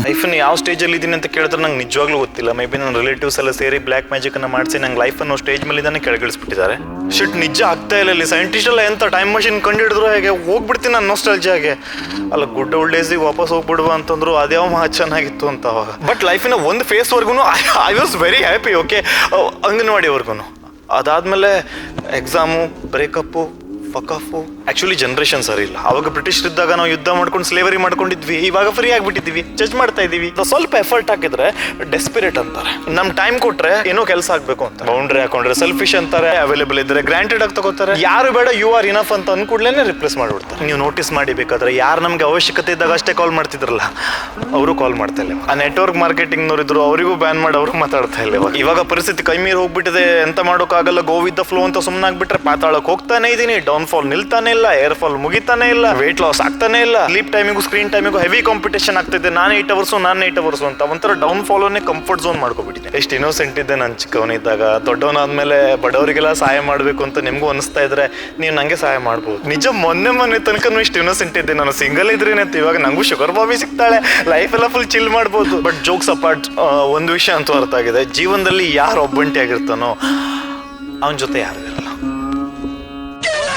ಲೈಫನ್ನು ಯಾವ ಸ್ಟೇಜಲ್ಲಿ ಇದ್ದೀನಿ ಅಂತ ಕೇಳಿದ್ರೆ ನಂಗೆ ನಿಜವಾಗ್ಲೂ ಗೊತ್ತಿಲ್ಲ. ಮೇ ಬಿ ನನ್ನ ರಿಲೇಟಿವ್ಸ್ ಎಲ್ಲ ಸೇರಿ ಬ್ಲ್ಯಾಕ್ ಮ್ಯಾಜಿಕ್ ಅನ್ನ ಮಾಡಿಸಿ ನಂಗೆ ಲೈಫ್ ಅನ್ನೋ ಸ್ಟೇಜ್ ಮೇಲೆ ಇದ್ದಾನೆ ಕೆಳಗಿಳಿಸ್ಬಿಟ್ಟಿದ್ದಾರೆ. ಶಿಟ್, ನಿಜ ಆಗ್ತಾ ಇಲ್ಲ. ಇಲ್ಲಿ ಸೈಂಟಿಸ್ಟ್ ಎಲ್ಲ ಎಂತ ಟೈಮ್ ಮಷಿನ್ ಕಂಡಿಡಿದ್ರು ಹೇಗೆ ಹೋಗ್ಬಿಡ್ತೀನಿ ನಾನು ನಾಸ್ಟಾಲ್ಜಿಯಾಗೆ. ಅಲ್ಲ, ಗುಡ್ ಓಲ್ಡ್ ಡೇಸಿಗೆ ವಾಪಸ್ ಹೋಗ್ಬಿಡುವ ಅಂತಂದ್ರು ಅದ್ಯಾವ ಮಹಾ ಚೆನ್ನಾಗಿತ್ತು ಅಂತ ಅವಾಗ. ಬಟ್ ಲೈಫಿನ ಒಂದು ಫೇಸ್ವರೆಗೂ I was very happy. Okay, ಅಂಗನವಾಡಿವರೆಗೂ. ಅದಾದ್ಮೇಲೆ exam, breakup, fuck off. Actually generation ಸರಿ ಇಲ್ಲ. ಅವಾಗ ಬ್ರಿಟಿಷ್ ಇದ್ದಾಗ ನಾವು ಯುದ್ಧ ಮಾಡ್ಕೊಂಡು ಸ್ಲೇವರಿ ಮಾಡ್ಕೊಂಡಿದ್ವಿ. ಇವಾಗ ಫ್ರೀ ಆಗ್ಬಿಟ್ಟಿದ್ವಿ, ಜಡ್ಜ್ ಮಾಡ್ತಾ ಇದೀವಿ. ಸ್ವಲ್ಪ ಎಫರ್ಟ್ ಹಾಕಿದ್ರೆ ಡೆಸ್ಪಿರೇಟ್ ಅಂತಾರೆ. ನಮ್ ಟೈಮ್ ಕೊಟ್ರೆ ಏನೋ ಕೆಲಸ ಆಗ್ಬೇಕು ಅಂತ ಬೌಂಡ್ರಿ ಹಾಕೊಂಡ್ರೆ ಸೆಲ್ಫಿಶ್ ಅಂತಾರೆ. ಅವೈಲೇಬಲ್ ಇದ್ರೆ ಗ್ರಾಂಟೆಡ್ ಆಗಿ ತಗೋತಾರೆ. ಯಾರು ಬೇಡ, ಯು ಆರ್ ಇನಫ್ ಅಂತ ಅನ್ಕೂಡ್ಲೇನೆ ರಿಪ್ಲೇಸ್ ಮಾಡ್ಬಿಡ್ತಾರೆ. ನೀವು ನೋಟಿಸ್ ಮಾಡಿ ಬೇಕಾದ್ರೆ ಯಾರು ನಮ್ಗೆ ಅವಶ್ಯಕತೆ ಇದ್ದಾಗ ಅಷ್ಟೇ ಕಾಲ್ ಮಾಡ್ತಿದ್ರಲ್ಲ, ಅವರು ಕಾಲ್ ಮಾಡ್ತಾ ಇಲ್ಲ. ಆ ನೆಟ್ವರ್ಕ್ ಮಾರ್ಕೆಟಿಂಗ್ ನವರಿದ್ರು, ಅವರಿಗೂ ಬ್ಯಾನ್ ಮಾಡಿ ಅವರು ಮಾತಾಡ್ತಾ ಇಲ್ಲ. ಇವಾಗ ಪರಿಸ್ಥಿತಿ ಕೈ ಮೀರಿ ಹೋಗ್ಬಿಟ್ಟಿದೆ. ಎಂತ ಮಾಡೋಕ್ಕಾಗಲ್ಲ. ಗೋ ವಿತ್ ದ ಫ್ಲೋ ಅಂತ ಸುಮ್ಮನಾಗ್ಬಿಟ್ರೆ ಪಾತಾಳಕ್ಕೆ ಹೋಗ್ತಾನೆ ಇದೀನಿ. ಡೌನ್ ಫಾಲ್ ನಿಲ್ತಾನೆ ಇಲ್ಲ, ಏರ್ ಫಾಲ್ ಮುಗಿತಾನೆ ಇಲ್ಲ, ವೇಟ್ ಲಾಸ್ ಆಗ್ತಾನೆ ಇಲ್ಲ. ಸ್ಲೀಪ್ ಟೈಮಿಗೂ ಸ್ಕ್ರೀನ್ ಟೈಮಿಗೂ ಹೆವಿ ಕಾಂಪಿಟೇಷನ್ ಆಗ್ತಿದೆ. ನಾನು 8 ಅವರ್ಸ್ ಅಂತ ಒಂಥರ ಡೌನ್ ಫಾಲ್ ಅನ್ನೇ ಕಂಫರ್ಟ್ ಝೋನ್ ಮಾಡ್ಕೊಬಿಟ್ಟಿದೆ. ಎಷ್ಟು ಇನ್ನೋಸೆಂಟ್ ಇದ್ದೆ ನಾನು ಚಿಕ್ಕವನಿದ್ದಾಗ. ದೊಡ್ಡವನಾದ್ಮೇಲೆ ಬಡವರಿಗೆಲ್ಲ ಸಹಾಯ ಮಾಡಬೇಕು ಅಂತ ನಿಮ್ಗೂ ಅನಿಸ್ತಾ ಇದ್ರೆ ನೀವು ನಂಗೆ ಸಹಾಯ ಮಾಡ್ಬೋದು. ನಿಜ, ಮೊನ್ನೆ ತನಕನೂ ಇಷ್ಟು ಇನ್ನೋಸೆಂಟ್ ಇದ್ದೆ ನಾನು. ಸಿಂಗಲ್ ಇದ್ರೇನಂತ ಇವಾಗ ನಂಗೂ ಶುಗರ್ ಬಾಬಿ ಸಿಗ್ತಾಳೆ, ಲೈಫ್ ಎಲ್ಲ ಫುಲ್ ಚಿಲ್ ಮಾಡ್ಬೋದು. ಬಟ್ ಜೋಕ್ಸ್ ಅಪಾರ್ಟ್, ಒಂದು ವಿಷಯ ಅಂತೂ ಅರ್ಥ ಆಗಿದೆ. ಜೀವನದಲ್ಲಿ ಯಾರು ಒಬ್ಬಂಟಿ ಆಗಿರ್ತಾನೋ ಅವನ ಜೊತೆ ಯಾರು ಇರಲ್ಲ.